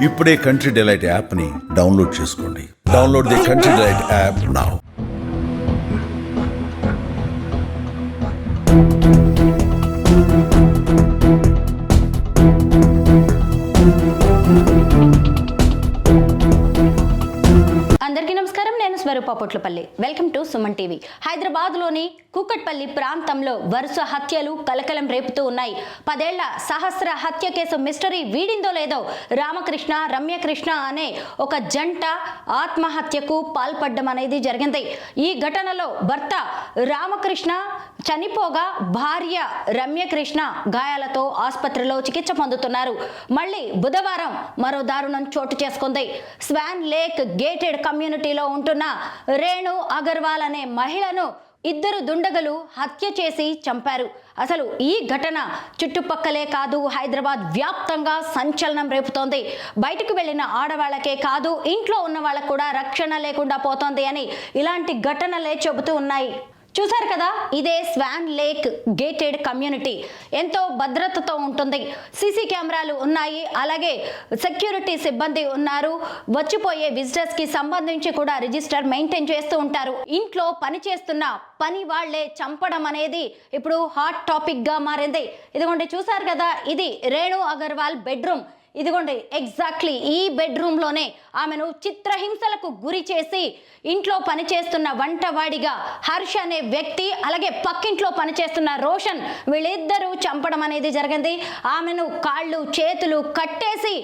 ఇప్పుడే country delight యాప్ని download చేసుకోండి. Download the country delight app now. అందరికీ నమస్కారం. నేను Swaroopa Potlapalli. Welcome to Suman TV. హైదరాబాద్లోని కూకట్పల్లి ప్రాంతంలో వరుస హత్యలు కలకలం రేపుతూ ఉన్నాయి. 10 ఏళ్ల సహస్ర హత్య కేసు మిస్టరీ వీడిందో లేదో రామకృష్ణ, రమ్యకృష్ణ అనే ఒక జంట ఆత్మహత్యకు పాల్పడడం అనేది జరిగింది. ఈ ఘటనలో భర్త రామకృష్ణ చనిపోగా భార్య రమ్యకృష్ణ గాయాలతో ఆసుపత్రిలో చికిత్స పొందుతున్నారు. మళ్ళీ బుధవారం మరో దారుణం చోటు చేసుకుంది. స్వాన్ లేక్ గేటెడ్ కమ్యూనిటీలో ఉంటున్న రేణు అగర్వాల్ అనే మహిళను 2 దుండగులు హత్య చేసి చంపారు. అసలు ఈ ఘటన చుట్టుపక్కలే కాదు, హైదరాబాద్ వ్యాప్తంగా సంచలనం రేపుతోంది. బయటకు వెళ్ళిన ఆడవాళ్లకే కాదు, ఇంట్లో ఉన్న వాళ్ళకు కూడా రక్షణ లేకుండా పోతోంది అని ఇలాంటి ఘటనలే చెబుతూ ఉన్నాయి. చూసారు కదా, ఇదే స్వాన్ లేక్ గేటెడ్ కమ్యూనిటీ. ఎంతో భద్రతతో ఉంటుంది. సీసీ కెమెరాలు ఉన్నాయి, అలాగే సెక్యూరిటీ సిబ్బంది ఉన్నారు. వచ్చిపోయే విజిటర్స్ కి సంబంధించి కూడా రిజిస్టర్ మెయింటైన్ చేస్తూ ఉంటారు. ఇంట్లో పని చేస్తున్న పని వాళ్లే చంపడం అనేది ఇప్పుడు హాట్ టాపిక్ గా మారింది. ఇదిగోండి, చూసారు కదా, ఇది రేణు అగర్వాల్ బెడ్రూమ్. ఇదిగోండి, ఎగ్జాక్ట్లీ ఈ బెడ్రూమ్లోనే ఆమెను చిత్రహింసలకు గురి చేసి ఇంట్లో పనిచేస్తున్న వంటవాడిగా హర్ష్ అనే వ్యక్తి, అలాగే పక్కింట్లో పనిచేస్తున్న రోషన్, వీళ్ళిద్దరూ చంపడం అనేది జరిగింది. ఆమెను కాళ్ళు చేతులు కట్టేసి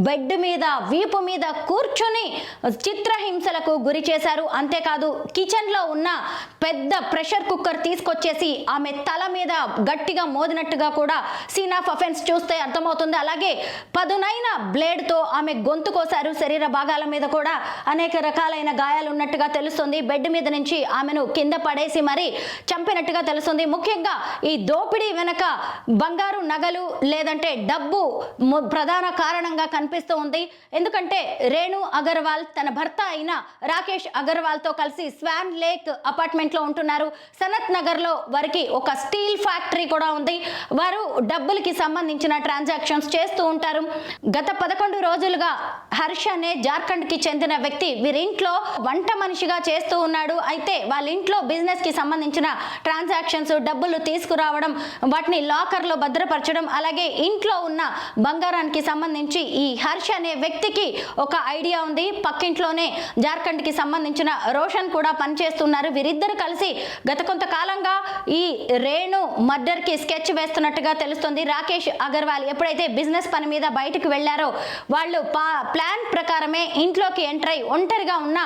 బెడ్ మీద, వీపు మీద కూర్చొని చిత్రహింసలకు గురి చేశారు. అంతేకాదు, కిచెన్లో ఉన్న పెద్ద ప్రెషర్ కుక్కర్ తీసుకొచ్చేసి ఆమె తల మీద గట్టిగా మోదినట్టుగా కూడా సీన్ ఆఫ్ అఫెన్స్ చూస్తే అర్థమవుతుంది. అలాగే పదునైన బ్లేడ్తో ఆమె గొంతు కోసారు. శరీర భాగాల మీద కూడా అనేక రకాలైన గాయాలు ఉన్నట్టుగా తెలుస్తుంది. బెడ్ మీద నుంచి ఆమెను కింద పడేసి మరి చంపినట్టుగా తెలుస్తుంది. ముఖ్యంగా ఈ దోపిడీ వెనక బంగారు నగలు లేదంటే డబ్బు ప్రధాన కారణంగా కనిపిస్తూ ఉంది. ఎందుకంటే రేణు అగర్వాల్ తన భర్త అయిన రాకేష్ అగర్వాల్తో కలిసి స్వాన్ లేక్ అపార్ట్మెంట్లో ఉంటున్నారు. సనత్ నగర్లో వారికి ఒక స్టీల్ ఫ్యాక్టరీ కూడా ఉంది. వారు డబ్బులకి సంబంధించిన ట్రాన్సాక్షన్స్ చేస్తూ ఉంటారు. గత 11 రోజులుగా హర్ష్ అనే జార్ఖండ్కి చెందిన వ్యక్తి వీరింట్లో వంట మనిషిగా చేస్తూ ఉన్నాడు. అయితే వాళ్ళ ఇంట్లో బిజినెస్ కి సంబంధించిన ట్రాన్సాక్షన్స్, డబ్బులు తీసుకురావడం, వాటిని లాకర్లో భద్రపరచడం, అలాగే ఇంట్లో ఉన్న బంగారానికి సంబంధించి ఈ హర్ష్ అనే వ్యక్తికి ఒక ఐడియా ఉంది. పక్కింట్లోనే జార్ఖండ్కి సంబంధించిన రోషన్ కూడా పనిచేస్తున్నారు. వీరిద్దరు కలిసి గత కొంతకాలంగా ఈ రేణు మర్డర్ కి స్కెచ్ వేస్తున్నట్టుగా తెలుస్తుంది. రాకేష్ అగర్వాల్ ఎప్పుడైతే బిజినెస్ పని మీద బయటకు వెళ్లారో వాళ్ళు ప్లాన్ ప్రకారమే ఇంట్లోకి ఎంటర్ అయి ఒంటరిగా ఉన్న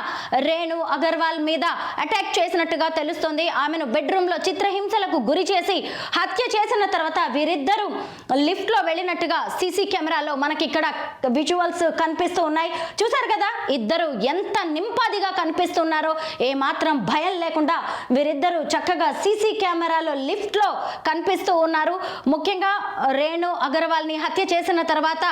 రేణు అగర్వాల్ మీద అటాక్ చేసినట్టుగా తెలుస్తుంది. ఆమెను బెడ్రూమ్ లో చిత్రహింసలకు గురి చేసి హత్య చేసిన తర్వాత వీరిద్దరూ లిఫ్ట్ లో వెళ్ళినట్టుగా సీసీ కెమెరాలో మనకి ఇక్కడ విజువల్స్ కనిపిస్తూ ఉన్నాయి. చూసారు కదా, ఇద్దరు ఎంత నింపాదిగా కనిపిస్తున్నారో, ఏ మాత్రం భయం లేకుండా వీరిద్దరూ చక్కగా సీసీ కెమెరాలో లిఫ్ట్ లో కనిపిస్తూ ఉన్నారు. ముఖ్యంగా రేణు అగర్వాల్ ని హత్య చేసిన తర్వాత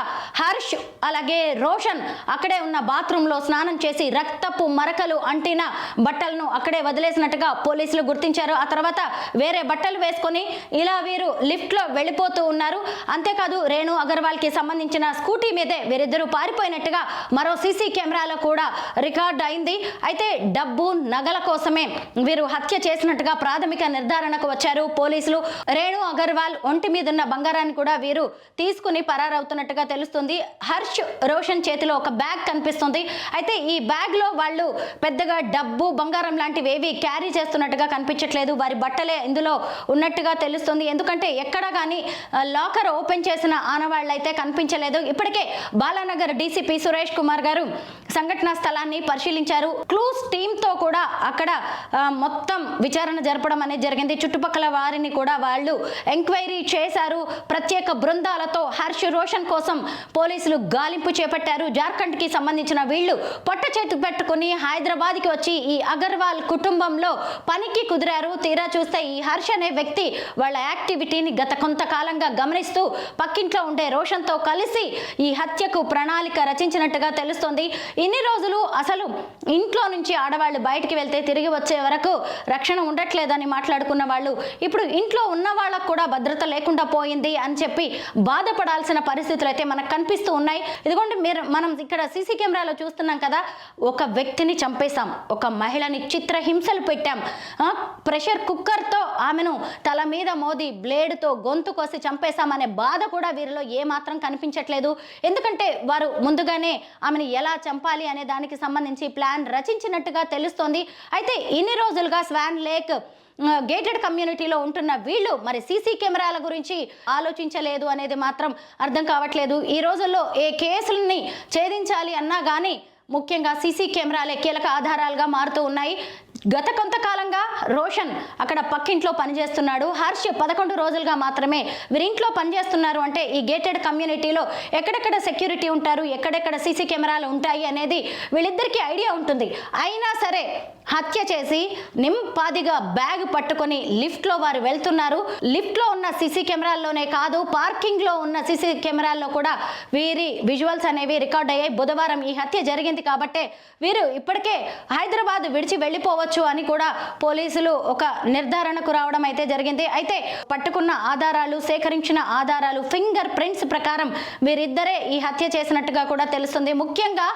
హర్ష్ అలాగే రోషన్ అక్కడే ఉన్న బాత్రూమ్ లో స్నానం చేసి రక్తపు మరకలు అంటిన బట్టలను అక్కడే వదిలేసినట్టుగా పోలీసులు గుర్తించారు. ఆ తర్వాత వేరే బట్టలు వేసుకొని ఇలా వీరు లిఫ్ట్ లో వెళ్ళిపోతూ ఉన్నారు. అంతేకాదు, రేణు అగర్వాల్ కి సంబంధించిన స్కూటీ మీదే వీరిద్దరూ పారిపోయినట్టుగా మరో సీసీ కెమెరాలో కూడా రికార్డ్ అయింది. అయితే డబ్బు, నగల కోసమే వీరు హత్య చేసినట్టుగా ప్రాథమిక నిర్ధారణకు వచ్చారు పోలీసులు. రేణు అగర్వాల్ ఒంటి మీద ఉన్న బంగారాన్ని కూడా వీరు తీసుకుని పరారవుతున్నట్టుగా తెలుస్తుంది. హర్ష్, రోషన్ చేతిలో ఒక బ్యాగ్ కనిపిస్తుంది. అయితే ఈ బ్యాగ్ లో వాళ్ళు పెద్దగా డబ్బు, బంగారం లాంటివి ఏవి క్యారీ చేస్తున్నట్టుగా కనిపించట్లేదు. వారి బట్టలే ఇందులో ఉన్నట్టుగా తెలుస్తుంది. ఎందుకంటే ఎక్కడ కానీ లాకర్ ఓపెన్ చేసిన ఆనవాళ్ళు అయితే కనిపించలేదు. ఇప్పటికే బాలానగర్ డీసీపీ సురేష్ కుమార్ గారు సంఘటనా స్థలాన్ని పరిశీలించారు. క్లూస్ టీమ్ తో కూడా అక్కడ మొత్తం విచారణ జరపడం అనేది జరిగింది. చుట్టుపక్కల వారిని కూడా వాళ్ళు ఎంక్వైరీ చేశారు. ప్రత్యేక బృందాలతో హర్ష్, రోషన్ కోసం పోలీసులు గాలింపు చేపట్టారు. జార్ఖండ్ కి సంబంధించిన వీళ్ళు పొట్ట చేతి పెట్టుకుని హైదరాబాద్ కి వచ్చి ఈ అగర్వాల్ కుటుంబంలో పనికి కుదిరారు. తీరా చూస్తే ఈ హర్ష్ అనే వ్యక్తి వాళ్ళ యాక్టివిటీని గత కొంతకాలంగా గమనిస్తూ పక్కింట్లో ఉండే రోషన్ తో కలిసి ఈ హత్యకు ప్రణాళిక రచించినట్టుగా తెలుస్తోంది. ఇన్ని రోజులు అసలు ఇంట్లో నుంచి ఆడవాళ్ళు బయటికి వెళ్తే తిరిగి వచ్చే వరకు రక్షణ ఉండట్లేదని మాట్లాడుకున్న వాళ్ళు ఇప్పుడు ఇంట్లో ఉన్న వాళ్ళకు కూడా భద్రత లేకుండా పోయింది అని చెప్పి బాధపడాల్సిన పరిస్థితులు అయితే మనకు మనకు కనిపిస్తూ ఉన్నాయి. ఇదిగోండి మనం ఇక్కడ సీసీ కెమెరాలో చూస్తున్నాం కదా, ఒక వ్యక్తిని చంపేశాం, ఒక మహిళని చిత్రహింసలు పెట్టాం, ప్రెషర్ కుక్కర్తో ఆమెను తల మీద మోది బ్లేడ్తో గొంతు కోసి చంపేశామనే బాధ కూడా వీరిలో ఏమాత్రం కనిపించట్లేదు. ఎందుకంటే వారు ముందుగానే ఆమెను ఎలా చంపాలి అనే దానికి సంబంధించి ప్లాన్ రచించినట్టుగా తెలుస్తోంది. అయితే ఇన్ని రోజులుగా స్వాన్ లేక్ గేటెడ్ కమ్యూనిటీలో ఉంటున్న వీళ్ళు మరి సీసీ కెమెరాల గురించి ఆలోచించలేదు అనేది మాత్రం అర్థం కావట్లేదు. ఈ రోజుల్లో ఏ కేసుల్ని ఛేదించాలి అన్నా కానీ ముఖ్యంగా సీసీ కెమెరాలే కీలక ఆధారాలుగా మారుతూ ఉన్నాయి. గత కొంతకాలంగా రోషన్ అక్కడ పక్కింట్లో పనిచేస్తున్నాడు, హర్ష్ 11 రోజులుగా మాత్రమే వీరింట్లో పనిచేస్తున్నారు. అంటే ఈ గేటెడ్ కమ్యూనిటీలో ఎక్కడెక్కడ సెక్యూరిటీ ఉంటారు, ఎక్కడెక్కడ సీసీ కెమెరాలు ఉంటాయి అనేది వీళ్ళిద్దరికీ ఐడియా ఉంటుంది. అయినా సరే హత్య చేసి నింపాదిగా బ్యాగ్ పట్టుకొని లిఫ్ట్లో వారు వెళ్తున్నారు. లిఫ్ట్లో ఉన్న సీసీ కెమెరాల్లోనే కాదు, పార్కింగ్లో ఉన్న సీసీ కెమెరాల్లో కూడా వీరి విజువల్స్ అనేవి రికార్డ్ అయ్యాయి. బుధవారం ఈ హత్య జరిగింది కాబట్టే వీరు ఇప్పటికే హైదరాబాద్ విడిచి వెళ్ళిపోవచ్చు అని కూడా పోలీసులు ఒక నిర్ధారణకు రావడం అయితే జరిగింది. అయితే పట్టుకున్న ఆధారాలు, సేకరించిన ఆధారాలు, ఫింగర్ ప్రింట్స్ ప్రకారం వీరిద్దరే ఈ హత్య చేసినట్టుగా కూడా తెలుస్తుంది. ముఖ్యంగా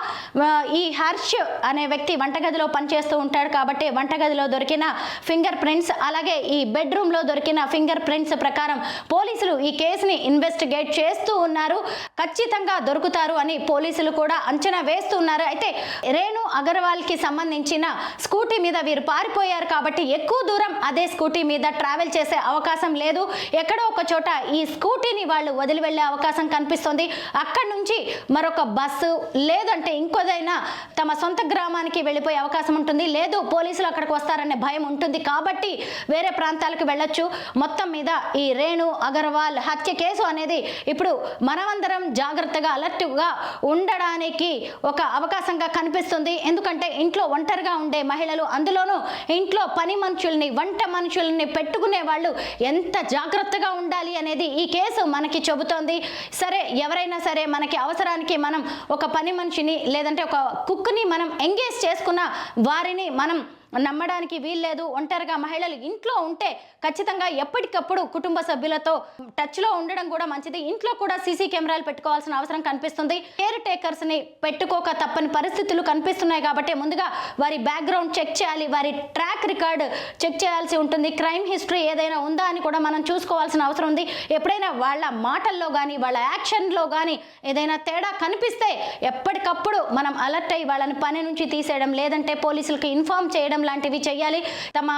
ఈ హర్ష్ అనే వ్యక్తి వంటగదిలో పనిచేస్తూ ఉంటాడు కాబట్టి వంటగదిలో దొరికిన ఫింగర్ ప్రింట్స్, అలాగే ఈ బెడ్రూమ్లో దొరికిన ఫింగర్ ప్రింట్స్ ప్రకారం పోలీసులు ఈ కేసుని ఇన్వెస్టిగేట్ చేస్తూ ఉన్నారు. ఖచ్చితంగా దొరుకుతారు అని పోలీసులు కూడా అంచనా వేస్తూ ఉన్నారు. అయితే రేణు అగర్వాల్కి సంబంధించిన స్కూటీ మీద వీరు పారిపోయారు కాబట్టి ఎక్కువ దూరం అదే స్కూటీ మీద ట్రావెల్ చేసే అవకాశం లేదు. ఎక్కడో ఒక చోట ఈ స్కూటీని వాళ్ళు వదిలి వెళ్ళే అవకాశం కనిపిస్తుంది. అక్కడి నుంచి మరొక బస్సు లేదంటే ఇంకోదైనా తమ సొంత గ్రామానికి వెళ్ళిపోయే అవకాశం ఉంటుంది. లేదు పోలీసులు అక్కడికి వస్తారనే భయం ఉంటుంది కాబట్టి వేరే ప్రాంతాలకు వెళ్ళొచ్చు. మొత్తం మీద ఈ రేణు అగర్వాల్ హత్య కేసు అనేది ఇప్పుడు మనమందరం జాగ్రత్తగా అలర్ట్గా ఉండడానికి ఒక అవకాశంగా కనిపిస్తుంది. ఎందుకంటే ఇంట్లో ఒంటరిగా ఉండే మహిళలు, అందులోనూ ఇంట్లో పని మనుషుల్ని, వంట మనుషుల్ని పెట్టుకునే వాళ్ళు ఎంత జాగ్రత్తగా ఉండాలి అనేది ఈ కేసు మనకి చెబుతోంది. సరే ఎవరైనా సరే మనకి అవసరానికి మనం ఒక పని మనిషిని లేదంటే ఒక కుక్ని మనం ఎంగేజ్ చేసుకున్న వారిని మనం నమ్మడానికి వీల్లేదు. ఒంటరిగా మహిళలు ఇంట్లో ఉంటే ఖచ్చితంగా ఎప్పటికప్పుడు కుటుంబ సభ్యులతో టచ్లో ఉండడం కూడా మంచిది. ఇంట్లో కూడా సీసీ కెమెరాలు పెట్టుకోవాల్సిన అవసరం కనిపిస్తుంది. కేర్ టేకర్స్ని పెట్టుకోక తప్పని పరిస్థితులు కనిపిస్తున్నాయి కాబట్టి ముందుగా వారి బ్యాక్గ్రౌండ్ చెక్ చేయాలి, వారి ట్రాక్ రికార్డ్ చెక్ చేయాల్సి ఉంటుంది. క్రైమ్ హిస్టరీ ఏదైనా ఉందా అని కూడా మనం చూసుకోవాల్సిన అవసరం ఉంది. ఎప్పుడైనా వాళ్ళ మాటల్లో కానీ వాళ్ళ యాక్షన్లో కానీ ఏదైనా తేడా కనిపిస్తే ఎప్పటికప్పుడు మనం అలర్ట్ అయ్యి వాళ్ళని పని నుంచి తీసేయడం లేదంటే పోలీసులకి ఇన్ఫార్మ్ చేయడం లాంటివి చేయాలి. తమ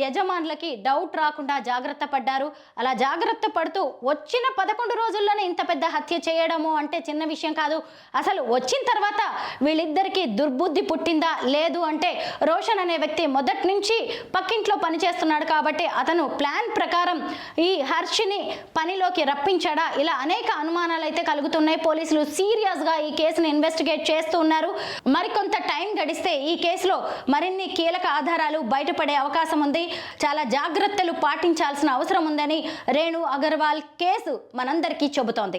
యజమానులకి డౌట్ రాకుండా జాగ్రత్త పడ్డారు. అలా జాగ్రత్త పడుతూ వచ్చిన 11 రోజుల్లోనే ఇంత పెద్ద హత్య చేయడము అంటే చిన్న విషయం కాదు. అసలు వచ్చిన తర్వాత వీళ్ళిద్దరికీ దుర్బుద్ధి పుట్టిందా లేదు అంటే రోషన్ అనే వ్యక్తి మొదటి నుంచి పక్కింట్లో పనిచేస్తున్నాడు కాబట్టి అతను ప్లాన్ ప్రకారం ఈ హర్షిని పనిలోకి రప్పించాడా, ఇలా అనేక అనుమానాలు అయితే కలుగుతున్నాయి. పోలీసులు సీరియస్గా ఈ కేసును ఇన్వెస్టిగేట్ చేస్తూ ఉన్నారు. మరికొంత టైం గడిస్తే ఈ కేసులో మరిన్ని కీలక ఆధారాలు బయటపడే అవకాశం ఉంది. చాలా జాగ్రత్తలు పాటించాల్సిన అవసరం ఉందని రేణు అగర్వాల్ కేసు మనందరికీ చెబుతోంది.